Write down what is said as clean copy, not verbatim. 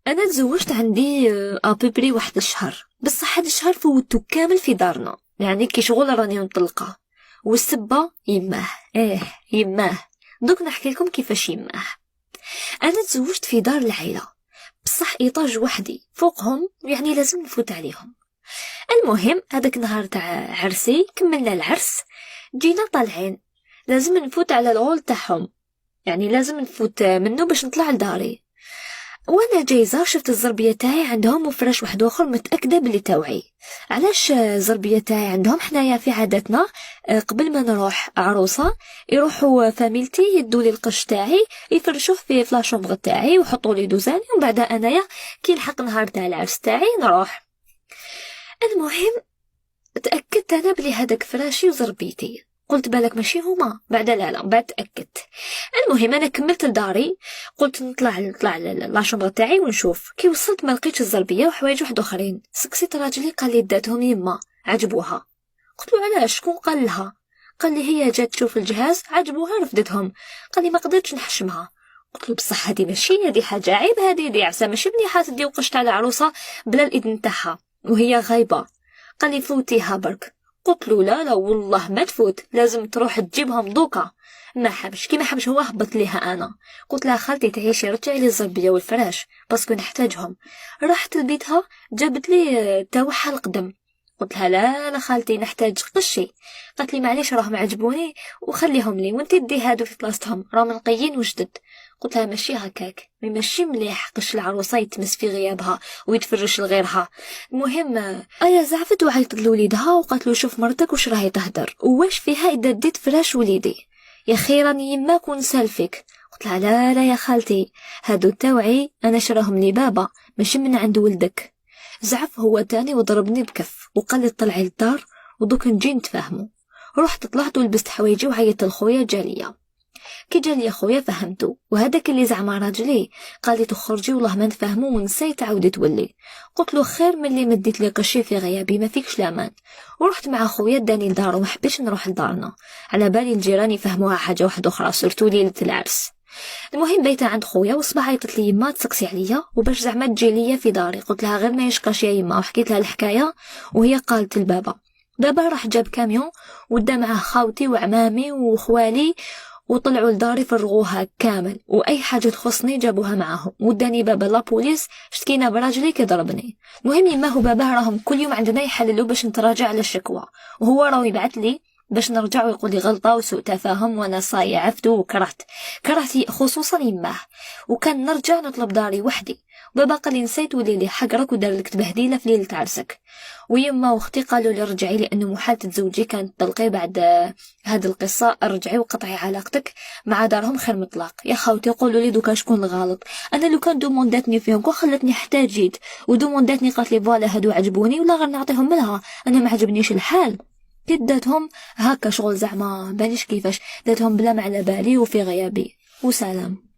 انا تزوجت عندي ابيبري واحد الشهر، بصح هاد الشهر فوتو كامل في دارنا، يعني كي شغل راني مطلقه. والسبه يماه. يماه. دوك نحكي لكم كيفاش يماه. انا تزوجت في دار العيله، بصح ايطاج وحدي فوقهم، يعني لازم نفوت عليهم. المهم هذاك نهار تاع عرسي كملنا العرس، جينا طالعين، لازم نفوت على الغول تاعهم، يعني لازم نفوت منه باش نطلع لداري. وانا جايزه شفت الزربيه تاعي عندهم وفراش واحد اخر، متاكده بلي توعي. علاش الزربيه تاعي عندهم؟ حنايا في عادتنا قبل ما نروح عروسه يروحوا فاميلتي يدوا لي القش تاعي، يفرشوه في فلاشومبر تاعي ويحطوا لي دوزاني، ومن بعد انايا كي نحق نهار تاع العرس تاعي نروح. المهم تاكدت انا بلي هذاك فراشي وزربيتي، قلت بالك ماشي هما، بعد لا بعد تاكدت. المهم انا كملت لداري، قلت نطلع لاشومبر تاعي ونشوف. كي وصلت ما لقيتش الزربيه وحوايج واحد اخرين. سكسيت راجلي قال لي داتهم يما عجبوها. قلت له علاش؟ شكون قال لها؟ قال لي هي جات تشوف الجهاز عجبوها رفدتهم. قال لي ما قدرتش نحشمها. قلت له بصح هذه ماشي، هذه حاجه عيب، هذه عفسه ماشي مليحه تدي وقشت على عروسه بلا الاذن تاعها وهي غايبه. قال لي فوتيها برك. قلت له لا والله ما تفوت، لازم تروح تجيبهم دوكا. ما حبش، كي ما حبش هو هبط ليها. انا قلت لها خالتي تعيشي رجعي لي الزربيه والفراش باسكو نحتاجهم. راحت لبيتها جابت لي تاوعها القدم. قلت لها لا خالتي نحتاج قشي. قالت لي معليش راهم عجبوني وخليهم لي، وانت دي هادو في بلاصتهم راهم نقيين وجدد. قلت لها ماشي هكاك، ماشي مليح قش العروسه يتمس في غيابها ويتفرش لغيرها. المهم ايا زعفت وعيطت لوليدها وقالت له شوف مرتك واش راهي تهدر وواش فيها اذا ديت فراش وليدي، يا خيرا يماك ونسالفك. قلت لها لا يا خالتي، هادو تاوعي انا شراهم لي بابا ماشي من عند ولدك. زعف هو تاني وضربني بكف وقال لي طلعي للدار ودوك نجي نتفاهموا. رحت طلعت ولبست حوايجي وعيطت لخويا جاليه. كي جالي خويا فهمته، وهذاك اللي زعما راجلي قال لي تخرجي والله ما نفهموا ونسي تعاودي تولي. قلت له خير من اللي مديت لي قشي في غيابي ما فيكش لامان. ورحت مع خويا داني لدارو، وما حبيتش نروح لدارنا على بالي الجيران يفهموها حاجه واحده اخرى، سورتو ليله العرس. المهم بيت عند خويا وصباح عيطت لي يما تسقسي عليا وباش زعما تجي ليا في داري. قلت لها غير ما يشكاش يا يما، وحكيت لها الحكايه وهي قالت لبابا. بابا راح جاب كاميون ودا معاه خاوتي وعمامي وخوالي وطلعوا لداري فرغوها كامل، واي حاجه تخصني جابوها معاهم، وداني بابا لابوليس شتكينا براجلي كضربني. المهم يما هو بابا راهم كل يوم عندنا يحللوا باش نتراجع على الشكوى، وهو راه يبعث لي باش نرجع ويقول لي غلطه وسوء تفاهم وانا صايع عفتو وكرهت خصوصا يماه، وكان نرجع نطلب داري وحدي. بابا قال لي نسيت وليلي حقرك ودار لك تبهديله في ليله عرسك. ويما واختي قالوا لي رجعي لانه محال تتزوجي كانت تلقي بعد هذه القصه، ارجعي وقطعي علاقتك مع دارهم خير مطلق. يا خاوتي قولوا لي دوكا شكون الغلط؟ انا لو كان دومونداتني فيهم وخلتني حتى جيت ودومونداتني قالت لي فوالا هادو عجبوني ولا غير نعطيهم لها، انا ما عجبنيش الحال. كداتهم هكا شغل زعما باليش كيفاش داتهم بلا ما على بالي وفي غيابي وسلام.